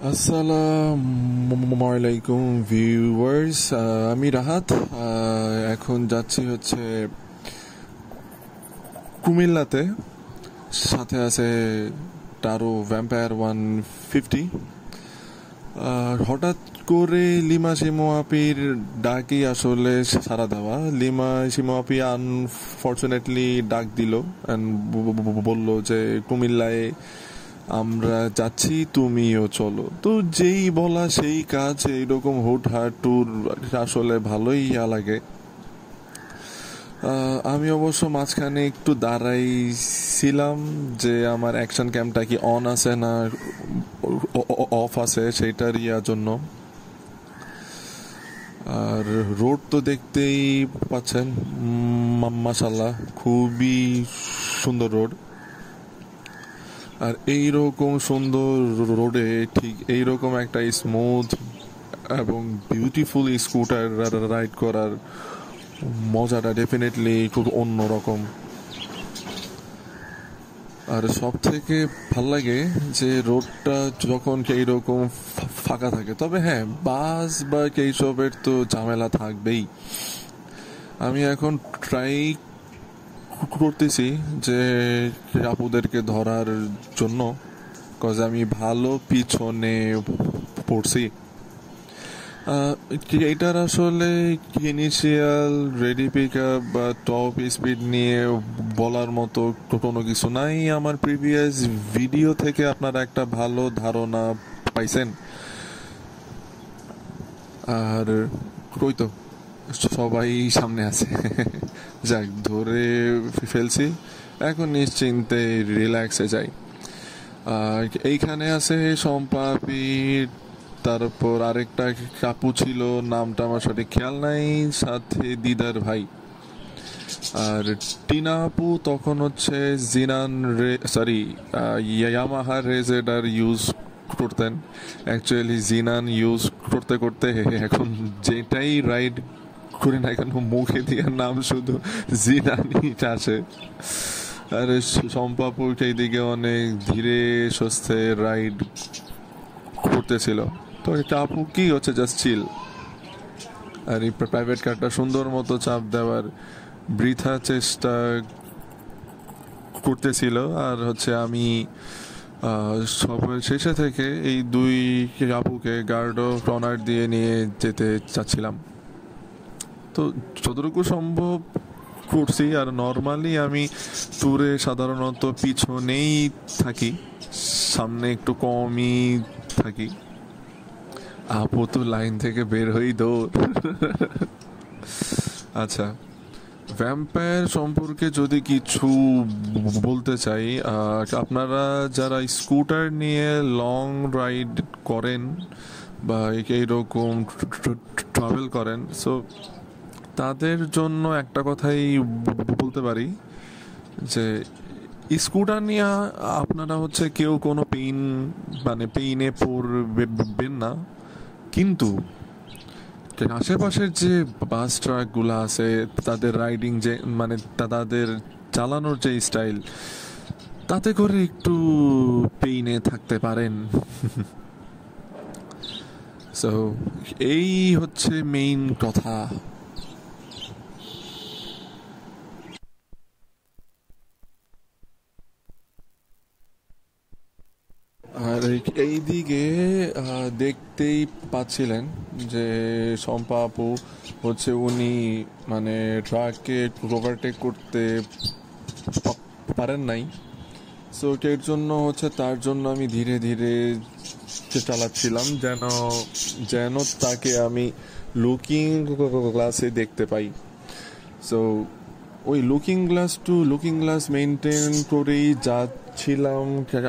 আসসালামু আলাইকুম ভিউয়ার্স, আমি রাহাত। এখন যাচ্ছি হচ্ছে কুমিল্লাতে। সাথে আছে টারো ভ্যাম্পায়ার 150। হঠাৎ করে লিমা শিমু আপির ডাকই আসলে সাড়া দেওয়া। লিমা শিমু আপি আনফর্চুনেটলি ডাক দিল অ্যান্ড বলল যে কুমিল্লায় আমরা যাচ্ছি, তুমিও চলো। তো যেই বলা সেই কাজ, এইরকম হুটহাট ট্যুর আসলে ভালোই লাগে। আমি অবশ্য মাঝখানে একটু দাঁড়াইছিলাম যে আমার অ্যাকশন ক্যামটা কি অন আছে না অফ আছে সেইটার জন্য। আর রোড তো দেখতেই পাচ্ছেন, মাশাআল্লাহ খুবই সুন্দর রোড। আর এইরকম সুন্দর রোডে ঠিক এইরকম একটা স্মুথ এবং বিউটিফুল স্কুটার রাইড করার মজাটা ডেফিনেটলি খুব অন্যরকম। আর সব থেকে ভাল লাগে যে রোডটা যখন এইরকম ফাঁকা থাকে। তবে হ্যাঁ, বাস বা এইসবের তো ঝামেলা থাকবেই। আমি এখন ট্রাই করতেছি যে আপুদেরকে ধরার জন্য, কজ আমি ভালো পিছনে পড়ছি। এটার আসলে ইনিশিয়াল রেডি পিক আপ বা টপ স্পিড নিয়ে বলার মতো কোনো কিছু নাই। আমার প্রিভিয়াস ভিডিও থেকে আপনারা একটা ভালো ধারণা পাইছেন। আর কই তো সবাই সামনে আছে। যাক, ধরে ফেলছি, এখন নিশ্চিন্তে রিল্যাক্সে যাই। এইখানে আছে সম্পাপি, তারপর আরেকটা কাপু ছিল, নামটা আমার সঠিক খেয়াল নাই, সাথে দিদার ভাই। আর টিনা আপু তখন হচ্ছে জিনান ইয়ামাহা রেজেডার ইউজ করতেন। অ্যাকচুয়ালি জিনান ইউজ করতে করতে এখন যেটাই রাইড করি না কেন মুখে দিয়ে নাম শুধু জিনানই আসে। আর সম্পাপুর এইদিকে অনেক ধীরে সুস্থে রাইড করতেছিল। তো এটা আপু কি হচ্ছে জাস্ট চিল। আর এই প্রাইভেট কারটা সুন্দর মতো চাপ দেওয়ার বৃথা চেষ্টা করতেছিল। আর হচ্ছে আমি সবের শেষে থেকে এই দুই আপুকে গার্ড অফ অনার দিয়ে নিয়ে যেতে চাচ্ছিলাম। তো যতটুকু সম্ভব করছি। আর নর্মালি আমি ট্যুরে সাধারণত পিছনেই থাকি, সামনে একটু কমই থাকি। আপু তো লাইন থেকে বের হই দৌড়। আচ্ছা, ভ্যাম্পায়ার সম্পর্কে যদি কিছু বলতে চাই, আপনারা যারা স্কুটার নিয়ে লং রাইড করেন বা এইরকম ট্রাভেল করেন, সো তাদের জন্য একটা কথাই বলতে পারি যে স্কুটার নিয়ে আপনারা হচ্ছে কেউ কোনো পেইনে পড়বেন না। কিন্তু আশেপাশের যে বাস ট্রাকগুলো আছে, তাদের রাইডিং যে তাদের চালানোর যে স্টাইল, তাতে করে একটু পেইনে থাকতে পারেন। সো এই হচ্ছে মেইন কথা। আর এইদিকে দেখতেই পাচ্ছিলেন যে শম্পা আপু হচ্ছে উনি ট্রাককে ওভারটেক করতে পারেন নাই। সো এর জন্য হচ্ছে তার জন্য আমি ধীরে ধীরে চালাচ্ছিলাম যেন যেন তাকে আমি লুকিং গ্লাসে দেখতে পাই। সো ওই লুকিং গ্লাস মেনটেন করেই যাচ্ছিলাম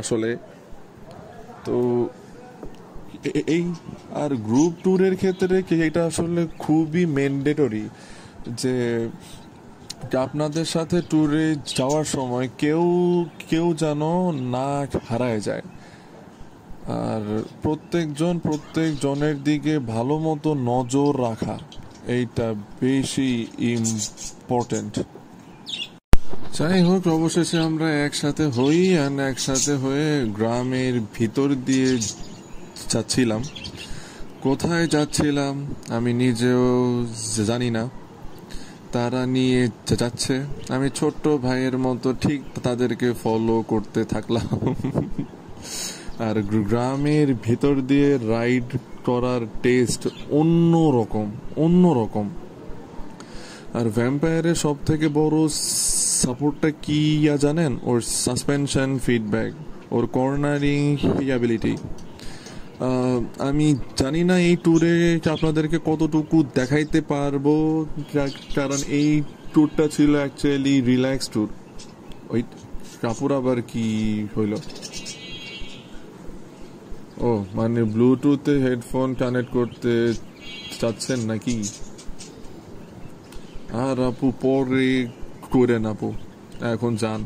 আসলে। তো এই আর গ্রুপ ট্যুরের ক্ষেত্রে এটা আসলে খুবই ম্যান্ডেটরি যে আপনাদের সাথে ট্যুরে যাওয়ার সময় কেউ কেউ যেন না হারায় যায়। আর প্রত্যেকজনের দিকে ভালো মতো নজর রাখা, এইটা বেশি ইম্পর্টেন্ট। যাই হোক, অবশেষে আমরা একসাথে হই, আর একসাথে হয়ে গ্রামের ভিতর দিয়ে যাচ্ছিলাম, কোথায় যাচ্ছিলাম আমি নিজেও জানি না। তারা নিয়ে যাচ্ছে, আমি ছোট্ট ভাইয়ের মতো ঠিক তাদেরকে ফলো করতে থাকলাম। আর গ্রামের ভেতর দিয়ে রাইড করার টেস্ট অন্যরকম অন্যরকম। আর ভ্যাম্পায়ারের সব থেকে বড় সাপোর্টটা কি জানেন? ওর সাসপেনশন ফিডব্যাক, ওর কর্নারিং অ্যাবিলিটি। আমি জানি না এই ট্যুরে আপনাদেরকে কতটুকু দেখাইতে পারবো, কারণ এই ট্যুরটা ছিল অ্যাকচুয়ালি রিল্যাক্স ট্যুর। ওই কাপড় আবার কি হইল? ও মানে ব্লুটুথে হেডফোন কানেক্ট করতে চাচ্ছেন নাকি? আর আপু পরে করেন আপু, এখন যান,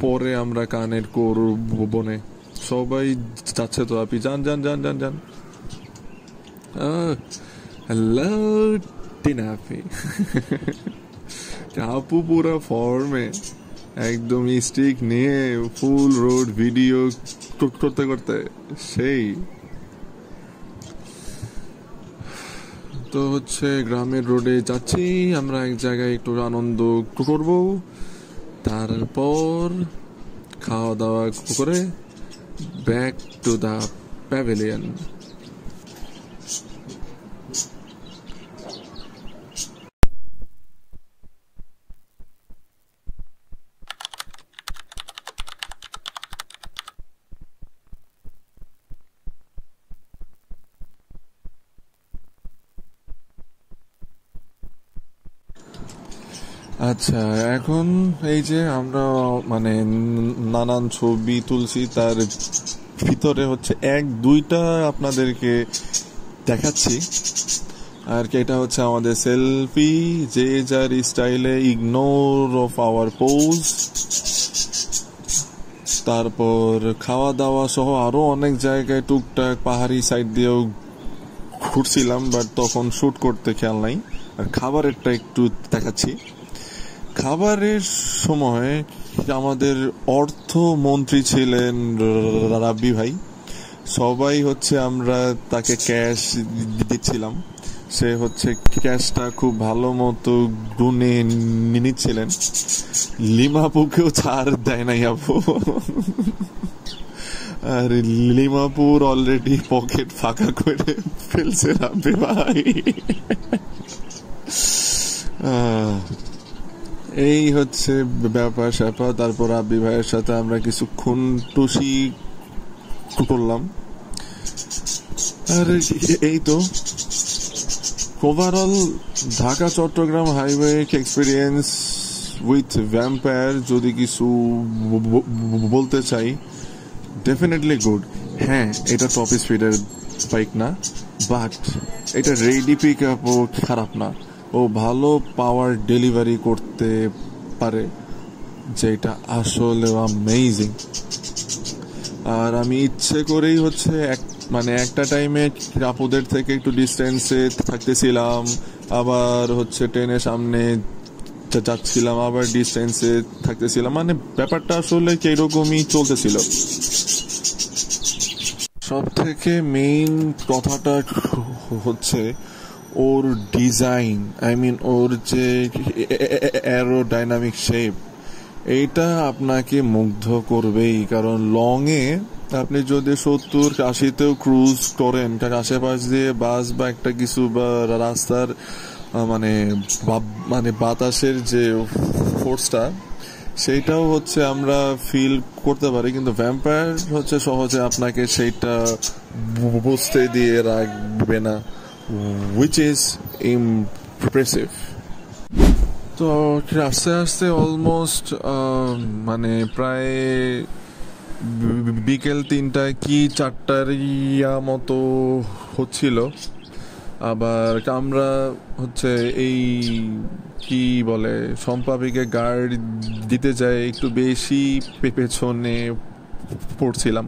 পরে আমরা কানেক্ট করবো বনে। সবাই যাচ্ছে তো, আপনি যান যান যান যান যান। হ্যালো টিনা আপি। আপু পুরো ফর্মে, একদম স্টিক নিয়ে ফুল রোড ভিডিও করতে করতে সেই। তো হচ্ছে গ্রামের রোডে যাচ্ছি আমরা, এক জায়গায় একটু আনন্দ করব, তারপর খাওয়া দাওয়া করে ব্যাক টু দ্য প্যাভিলিয়ন। আচ্ছা, এখন এই যে আমরা মানে নানান ছবি তুলছি, তার ভিতরে হচ্ছে এক দুইটা আপনাদেরকে দেখাচ্ছি আর কি। এটা হচ্ছে আমাদের সেলফি, যে যার স্টাইলে ইগনোর অফ আওয়ার পোজ। তারপর খাওয়া দাওয়া সহ আরো অনেক জায়গায় টুকটাক পাহাড়ি সাইড দিয়েও ঘুরছিলাম, বাট তখন শুট করতে খেয়াল নাই। আর খাবারেরটা একটু দেখাচ্ছি। খাবারের সময় আমাদের অর্থমন্ত্রী ছিলেন রাব্বি ভাই। সবাই হচ্ছে আমরা তাকে ক্যাশ দিচ্ছিলাম, সে হচ্ছে ক্যাশটা খুব ভালো মতো গুনে নিচ্ছিলেন। লিমাপুকেও ছাড় দেয় নাই আপু। আর লিমাপুর অলরেডি পকেট ফাঁকা করে ফেলছে রাব্বি ভাই। এই হচ্ছে ব্যাপার স্যাপার। তারপর রাব্বি ভাইয়ের সাথে আমরা কিছুক্ষণ টুসি করলাম। আর এই তো overall Dhaka Chattogram highway experience with vampire যদি কিছু বলতে চাই, ডেফিনেটলি গুড। হ্যাঁ, এটা টপ স্পিডের বাইক না, বাট এটা রেডি পিক আপও খারাপ না। ও ভালো পাওয়ার ডেলিভারি করতে পারে, যেটা আসলে অ্যামেজিং। আর আমি ইচ্ছে করেই হচ্ছে মানে একটা টাইমে আপুদের থেকে একটু ডিস্টেন্সে থাকতেছিলাম, আবার হচ্ছে ট্রেনের সামনে যাচ্ছিলাম, আবার ডিস্টেন্সে থাকতেছিলাম, মানে ব্যাপারটা আসলে কিরকমই চলতেছিল। সব থেকে মেইন কথাটা হচ্ছে ওর ডিজাইন, আই মিন ওর যে অ্যারোডাইনামিক শেপ, এইটা আপনাকে মুগ্ধ করবেই। কারণ লং এ আপনি যদি 70-80তেও ক্রুজ করেন, কারণ আশেপাশ দিয়ে বাস বা একটা কিছু বা রাস্তার মানে মানে বাতাসের যে ফোর্সটা, সেইটাও হচ্ছে আমরা ফিল করতে পারি, কিন্তু ভ্যাম্পায়ার হচ্ছে সহজে আপনাকে সেইটা বুঝতে দিয়ে রাখবে না, which is impressive. তো আস্তে আস্তে অলমোস্ট মানে প্রায় বিকেল 3টায় কি 4টার মতো হচ্ছিল। আবার আমরা হচ্ছে এই কি বলে সম্পাবিকে গার্ড দিতে যাই একটু বেশি পেছনে পড়ছিলাম।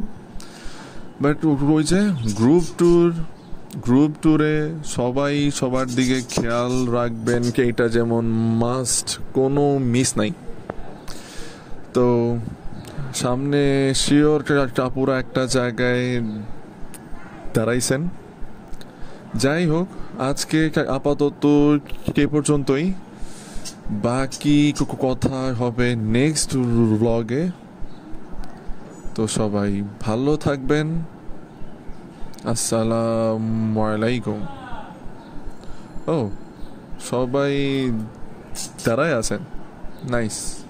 বাট ওই যে গ্রুপ ট্যুরে সবাই সবার দিকে খেয়াল রাখবেন, কি এটা যেমন মাস্ট, কোনো মিস নাই। তো সামনে শিওর টাপুরা একটা জায়গায় দাঁড়াইছেন। যাই হোক, আজকে আপাতত এ পর্যন্তই। বাকি কথা হবে নেক্সট ব্লগে। তো সবাই ভালো থাকবেন। আসসালামু আলাইকুম। ও, সবাই দাঁড়ায় আছেন। নাইস।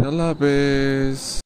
আল্লাহ হাফেজ।